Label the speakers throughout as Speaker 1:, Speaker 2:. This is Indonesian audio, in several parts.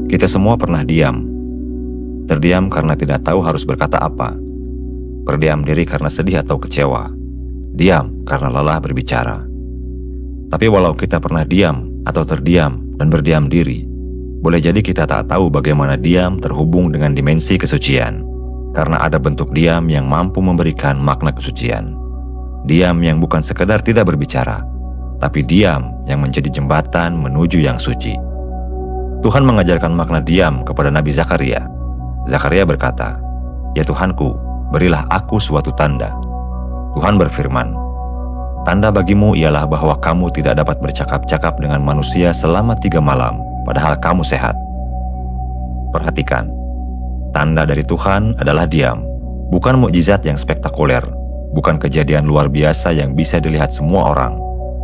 Speaker 1: Kita semua pernah diam. Terdiam karena tidak tahu harus berkata apa. Berdiam diri karena sedih atau kecewa. Diam karena lelah berbicara. Tapi walau kita pernah diam atau terdiam dan berdiam diri, boleh jadi kita tak tahu bagaimana diam terhubung dengan dimensi kesucian. Karena ada bentuk diam yang mampu memberikan makna kesucian. Diam yang bukan sekedar tidak berbicara, tapi diam yang menjadi jembatan menuju yang suci. Tuhan mengajarkan makna diam kepada Nabi Zakaria. Zakaria berkata, "Ya Tuhanku, berilah aku suatu tanda." Tuhan berfirman, "Tanda bagimu ialah bahwa kamu tidak dapat bercakap-cakap dengan manusia selama 3 malam, padahal kamu sehat." Perhatikan, tanda dari Tuhan adalah diam, bukan mukjizat yang spektakuler, bukan kejadian luar biasa yang bisa dilihat semua orang,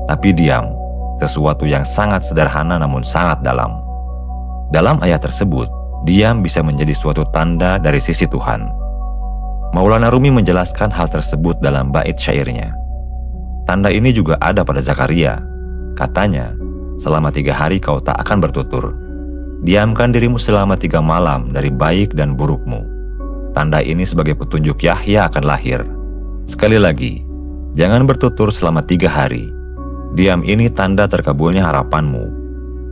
Speaker 1: tapi diam, sesuatu yang sangat sederhana namun sangat dalam. Dalam ayat tersebut, diam bisa menjadi suatu tanda dari sisi Tuhan. Maulana Rumi menjelaskan hal tersebut dalam bait syairnya. Tanda ini juga ada pada Zakaria. Katanya, "Selama 3 hari kau tak akan bertutur. Diamkan dirimu selama 3 malam dari baik dan burukmu." Tanda ini sebagai petunjuk Yahya akan lahir. Sekali lagi, jangan bertutur selama 3 hari. Diam ini tanda terkabulnya harapanmu.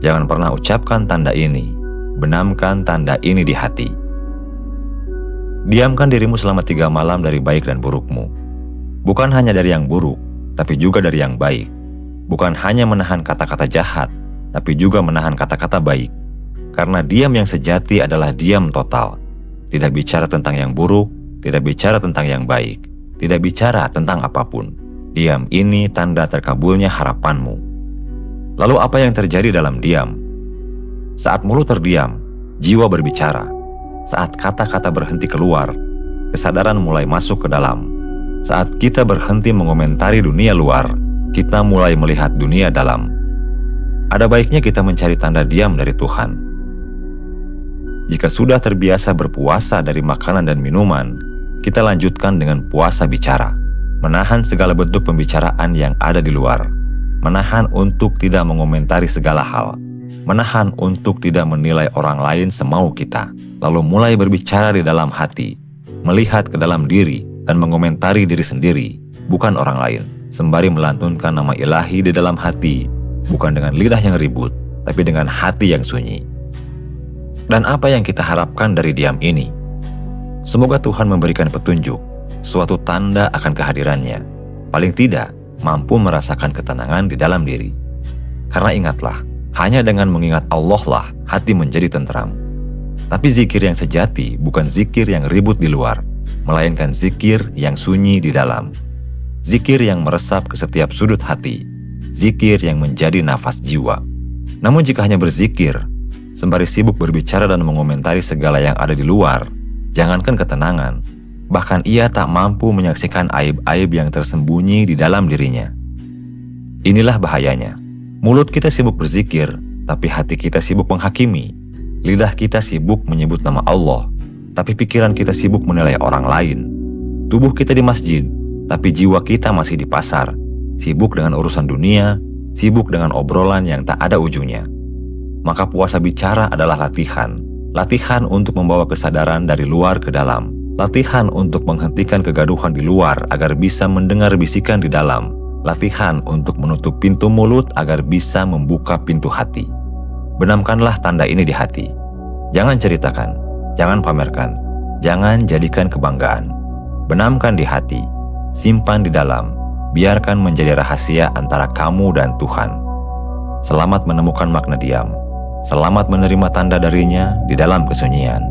Speaker 1: Jangan pernah ucapkan tanda ini. Benamkan tanda ini di hati. Diamkan dirimu selama 3 malam dari baik dan burukmu. Bukan hanya dari yang buruk, tapi juga dari yang baik. Bukan hanya menahan kata-kata jahat, tapi juga menahan kata-kata baik. Karena diam yang sejati adalah diam total. Tidak bicara tentang yang buruk, tidak bicara tentang yang baik, tidak bicara tentang apapun. Diam ini tanda terkabulnya harapanmu. Lalu apa yang terjadi dalam diam? Saat mulut terdiam, jiwa berbicara. Saat kata-kata berhenti keluar, kesadaran mulai masuk ke dalam. Saat kita berhenti mengomentari dunia luar, kita mulai melihat dunia dalam. Ada baiknya kita mencari tanda diam dari Tuhan. Jika sudah terbiasa berpuasa dari makanan dan minuman, kita lanjutkan dengan puasa bicara. Menahan segala bentuk pembicaraan yang ada di luar. Menahan untuk tidak mengomentari segala hal. Menahan untuk tidak menilai orang lain semau kita. Lalu mulai berbicara di dalam hati. Melihat ke dalam diri dan mengomentari diri sendiri, bukan orang lain. Sembari melantunkan nama ilahi di dalam hati. Bukan dengan lidah yang ribut, tapi dengan hati yang sunyi. Dan apa yang kita harapkan dari diam ini? Semoga Tuhan memberikan petunjuk, suatu tanda akan kehadirannya. Paling tidak, mampu merasakan ketenangan di dalam diri. Karena ingatlah, hanya dengan mengingat Allah lah hati menjadi tentram. Tapi zikir yang sejati bukan zikir yang ribut di luar, melainkan zikir yang sunyi di dalam. Zikir yang meresap ke setiap sudut hati. Zikir yang menjadi nafas jiwa. Namun jika hanya berzikir, sembari sibuk berbicara dan mengomentari segala yang ada di luar, jangankan ketenangan, bahkan ia tak mampu menyaksikan aib-aib yang tersembunyi di dalam dirinya. Inilah bahayanya. Mulut kita sibuk berzikir, tapi hati kita sibuk menghakimi. Lidah kita sibuk menyebut nama Allah, tapi pikiran kita sibuk menilai orang lain. Tubuh kita di masjid, tapi jiwa kita masih di pasar. Sibuk dengan urusan dunia, sibuk dengan obrolan yang tak ada ujungnya. Maka puasa bicara adalah latihan. Latihan untuk membawa kesadaran dari luar ke dalam. Latihan untuk menghentikan kegaduhan di luar agar bisa mendengar bisikan di dalam. Latihan untuk menutup pintu mulut agar bisa membuka pintu hati. Benamkanlah tanda ini di hati. Jangan ceritakan, jangan pamerkan, jangan jadikan kebanggaan. Benamkan di hati, simpan di dalam, biarkan menjadi rahasia antara kamu dan Tuhan. Selamat menemukan makna diam. Selamat menerima tanda darinya di dalam kesunyian.